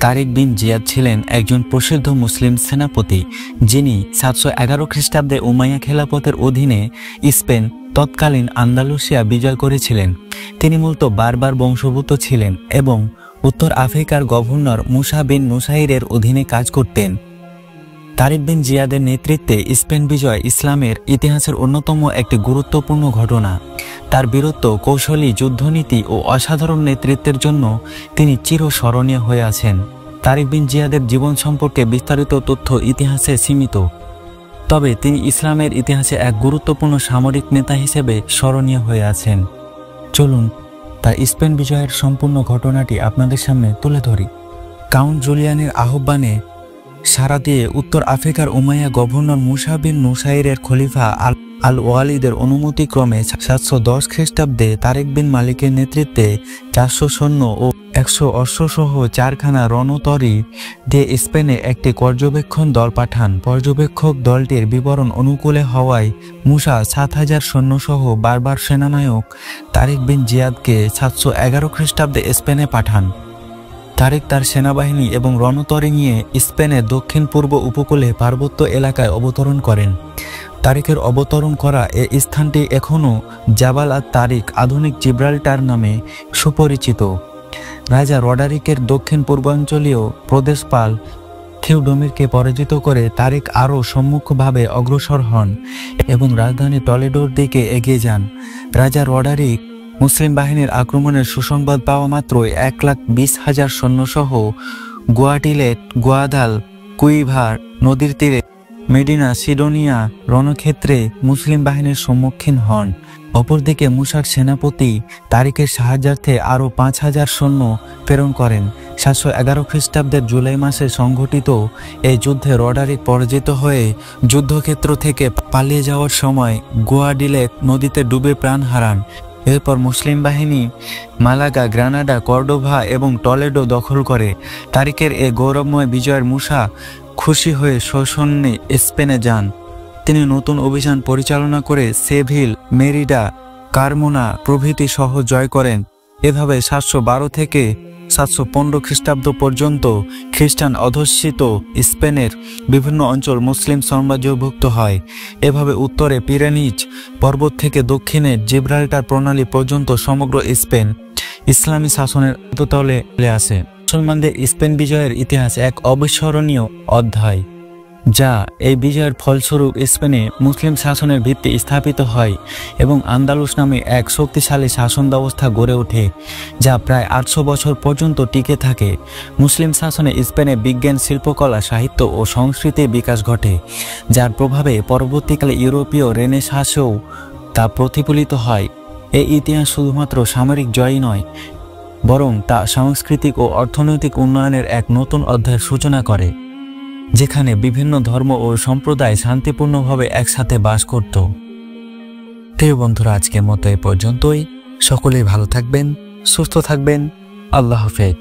তারিক বিন জিয়াদ ছিলেন একজন প্রসিদ্ধ মুসলিম সেনাপতি, যিনি 711 খ্রিস্টাব্দে উমাইয়া খেলাফতের অধীনে স্পেন তৎকালীন আন্দালুসিয়া বিজয় করেছিলেন। তিনি মূলত বারবার বংশোদ্ভূত ছিলেন এবং উত্তর আফ্রিকার গভর্নর মুসা বিন নুসাইরের অধীনে কাজ করতেন। তারিক বিন জিয়াদের নেতৃত্বে স্পেন বিজয় ইসলামের ইতিহাসের অন্যতম একটি গুরুত্বপূর্ণ ঘটনা। তার বীরত্ব, কৌশলী যুদ্ধনীতি ও অসাধারণ নেতৃত্বের জন্য তিনি চিরস্মরণীয় হয়ে আছেন। তারিক বিন জিয়াদের জীবন সম্পর্কে বিস্তারিত তথ্য ইতিহাসে সীমিত, তবে তিনি ইসলামের ইতিহাসে এক গুরুত্বপূর্ণ সামরিক নেতা হিসেবে স্মরণীয় হয়ে আছেন। চলুন তার স্পেন বিজয়ের সম্পূর্ণ ঘটনাটি আপনাদের সামনে তুলে ধরি। কাউন্ট জুলিয়ানের আহ্বানে সাড়া দিয়ে উত্তর আফ্রিকার উমাইয়া গভর্নর মুসা বিন নুসাইরের খলিফা আল ওয়ালিদের অনুমতিক্রমে 710 খ্রিস্টাব্দে তারিক বিন মালিকের নেতৃত্বে 400 সৈন্য ও 100 অশ্বসহ 4খানা রণতরী দিয়ে স্পেনে একটি পর্যবেক্ষণ দল পাঠান। পর্যবেক্ষক দলটির বিবরণ অনুকূলে হওয়ায় মুসা 7000 সৈন্যসহ বারবার সেনানায়ক তারিক বিন জিয়াদকে 711 খ্রিস্টাব্দে স্পেনে পাঠান। তারিক তার সেনাবাহিনী এবং রণতরী নিয়ে স্পেনের দক্ষিণ পূর্ব উপকূলে পার্বত্য এলাকায় অবতরণ করেন। তারিকের অবতরণ করা এই স্থানটি এখনও জাবাল আত তারিক, আধুনিক জিব্রাল্টার নামে সুপরিচিত। রাজা রডারিকের দক্ষিণ পূর্বাঞ্চলীয় প্রদেশপাল থিওডোমিরকে পরাজিত করে তারিক আরও সম্মুখভাবে অগ্রসর হন এবং রাজধানী টলেডোর দিকে এগিয়ে যান। রাজা রডারিক মুসলিম বাহিনীর আক্রমণের সুসংবাদ পাওয়া মাত্রই 1,20,000 সৈন্যসহ গুয়াটিলেট, গুয়াদাল, কুইভার নদীর তীরে মেডিনা সিডোনিয়া রণক্ষেত্রে মুসলিম বাহিনীর সম্মুখীন হন। অপরদিকে মুসার সেনাপতি তারিকের সাহায্যার্থে আরও 5,000 সৈন্য প্রেরণ করেন। 711 খ্রিস্টাব্দের জুলাই মাসে সংঘটিত এই যুদ্ধে রডারিক পরাজিত হয়ে যুদ্ধক্ষেত্র থেকে পালিয়ে যাওয়ার সময় গুয়াডিলেট নদীতে ডুবে প্রাণ হারান। এরপর মুসলিম বাহিনী মালাগা, গ্রানাডা, কর্ডোভা এবং টলেডো দখল করে। তারিকের এ গৌরবময় বিজয়ের মুসা খুশি হয়ে সসৈন্যে স্পেনে যান। তিনি নতুন অভিযান পরিচালনা করে সেভিল, মেরিডা, কারমোনা প্রভৃতি শহর জয় করেন। এভাবে 712 থেকে 715 খ্রিস্টাব্দ পর্যন্ত খ্রিস্টান অধ্যুষিত স্পেনের বিভিন্ন অঞ্চল মুসলিম সাম্রাজ্যভুক্ত হয়। এভাবে উত্তরে পিরেনিজ পর্বত থেকে দক্ষিণে জিব্রাল্টার প্রণালী পর্যন্ত সমগ্র স্পেন ইসলামী শাসনের আওতায় চলে আসে। মুসলমানদের স্পেন বিজয়ের ইতিহাস এক অবিস্মরণীয় অধ্যায়, যা এই বিজয়ের ফলস্বরূপ স্পেনে মুসলিম শাসনের ভিত্তি স্থাপিত হয় এবং আন্দালুস নামে এক শক্তিশালী শাসন ব্যবস্থা গড়ে ওঠে, যা প্রায় 800 বছর পর্যন্ত টিকে থাকে। মুসলিম শাসনে স্পেনে বিজ্ঞান, শিল্পকলা, সাহিত্য ও সংস্কৃতির বিকাশ ঘটে, যার প্রভাবে পরবর্তীকালে ইউরোপীয় রেনেসাঁসেও তা প্রতিফলিত হয়। এই ইতিহাস শুধুমাত্র সামরিক জয়ই নয়, বরং তা সাংস্কৃতিক ও অর্থনৈতিক উন্নয়নের এক নতুন অধ্যায়ের সূচনা করে, যেখানে বিভিন্ন ধর্ম ও সম্প্রদায় শান্তিপূর্ণভাবে একসাথে বাস করত। প্রিয় বন্ধুরা, আজকের মতো এ পর্যন্তই। সকলেই ভালো থাকবেন, সুস্থ থাকবেন। আল্লাহ হাফেজ।